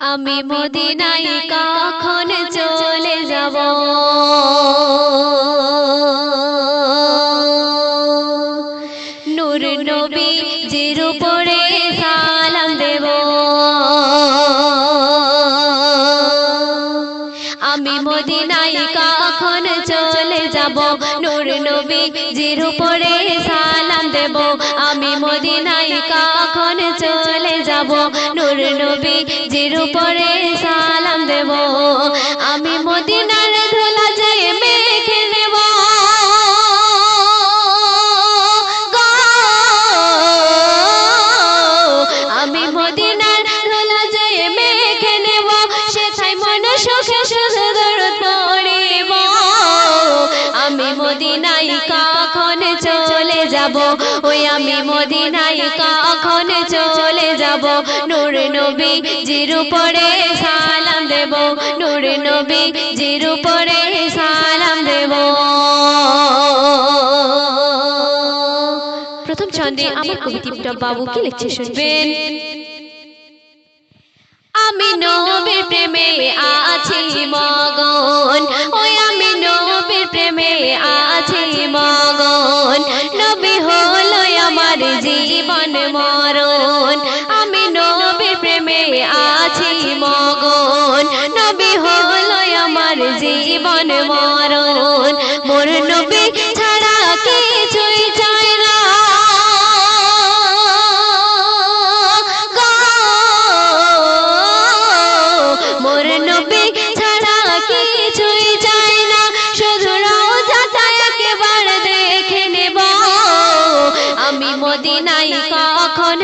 আমি মদিনায় কখন চলে যাব নূর নবীজির উপরে সালাম দেব আমি মদিনায় কখন চলে যাব নূর নবীজির উপরে সালাম দেব আমি মদিনায় কখন চলে যাব নূর নবীজির উপরে সালাম দেব আমি মদিনার ধুলা যায় মেখে নেব আমি মদিনার ধুলা যায় মেখে নেব সেথায় মন সুখে শুধু দরুদ পড়িব আমি মদিনায় কখন চলে যাব ওই আমি মদিনায় কখন চলে যাব নূর নবীজির উপরে সালাম দেব নূর নবীজির উপরে সালাম দেব প্রথম ছন্দে আমার কবি টিপটপ বাবু কি লিখছে শুনবেন আমি নবীর প্রেমে আছি মগন ওই আমি নবীর প্রেমে আছি মগন নবী হলো আমার জীবন মরণ আমি নবীর প্রেমে আছি মগন নবী হলো আমার জীবন মরণ মোর নবী ছাড়া কিছুই চাই না মোর নবী ছাড়া কিছুই চাই না শুধু রওজাটা একবার দেখে নেব আমি মদিনায় কখন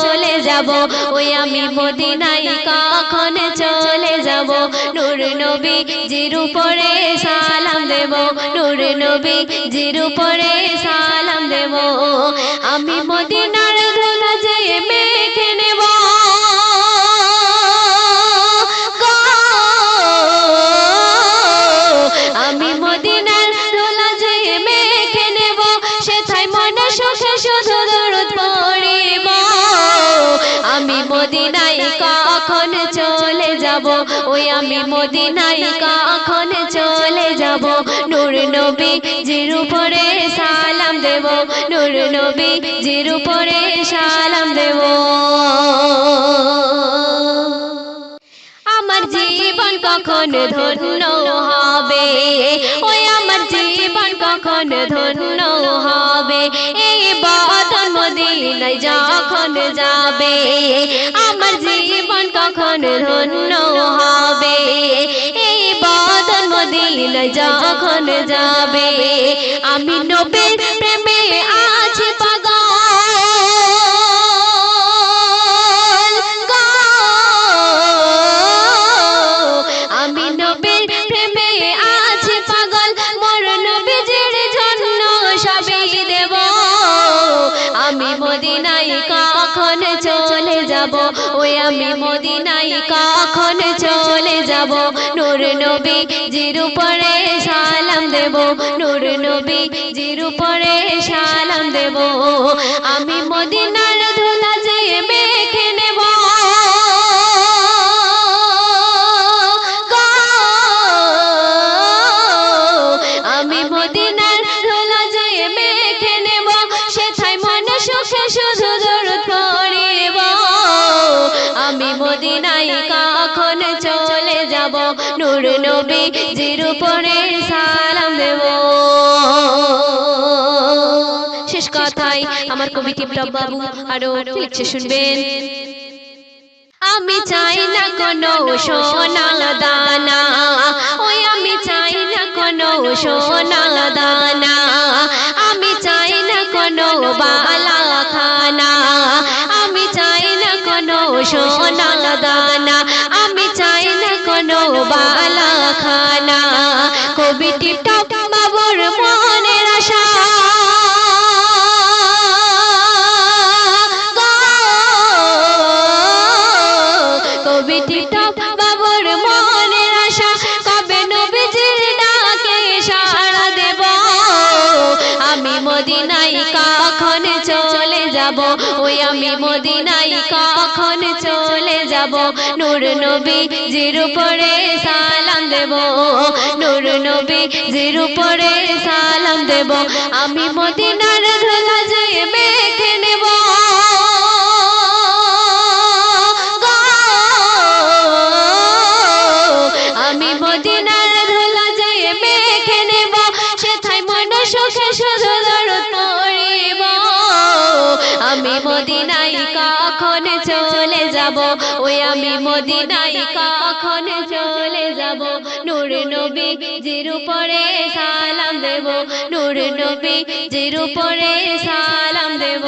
চলে যাব ওই আমি মদিনায় কখন চলে যাব নূর নবীজির উপরে সালাম দেব নূর নবীজির উপরে সালাম দেব আমি মদিনার ধুলা যায় মেখে নেব আমি মদিনার ধুলা যায় মেখে নেব সেথায় মন সুখে শুধু দরুদ পড়িব আমি মদিনায় কখন চলে যাব ওই আমি মদিনায় কখন চলে যাব নূর নবীজির উপরে সালাম দেব নূর নবীজির উপরে সালাম দেব আমার জীবন কখন ধন্য হবে ওই আমার জীবন কখন ধন্য হবে এই বদন মদিনায় যখন যাবে আমার জীবন কখন ধন্য হবে এই বদন মদিনায় যখন যাবে আমি নবীর প্রেমে আছি পাগল আমি নবীর প্রেমে আছি পাগল মোর নবীজির জন্য সবই দেব আমি মদিনায় কখন চলে যাব ওই আমি মদিনায় কখন চলে যাব নূর নবীজির উপরে সালাম দেব নূর নবীজির উপরে সালাম দেব আমি মদিনার ধুলা যায় মেখে নেব আমি মদিনার ধুলা যায় মেখে নেব সেথায় মন সুখে শুধু দরুদ পড়িব আমি মদিনায় কখন চলে যাব নূর নবীজির উপরে সালাম দেব শেষ কথায় আমার কবি টিপটপ বাবু আরো লিখছে শুনবেন আমি চাই না কোনো সোনাল দানা ওই আমি চাই না কোনো সোনাল দানা আমি চাই না কোনো বালা খানা আমি চাই না কোনো সোনাল দানা আমি চাই না কোনো বালা খানা কবি টিপটপ বাবুর মনের আশা কবি টিপটপ বাবুর মনের আশা কবে নবীজির ডাকে সাড়া দেব আমি মদিনায় কখন চলে যাব ওই আমি আমি মদিনায় কখন চলে যাব নূর নবী জির উপরে সালাম দেব নূর নবী জির উপরে সালাম দেব আমি মদিনার ধুলা যায় মেখে নেব আমি মদিনার ধুলা যায় মেখে নেব সেথায় মন সুখে শুধু দরুদ পড়িব আমি মদিনায় কখন চলে যাব ওই আমি মদিনায় কখন চলে যাব নূর নবী জির উপরে সালাম দেব নূর নবী জির উপরে সালাম দেব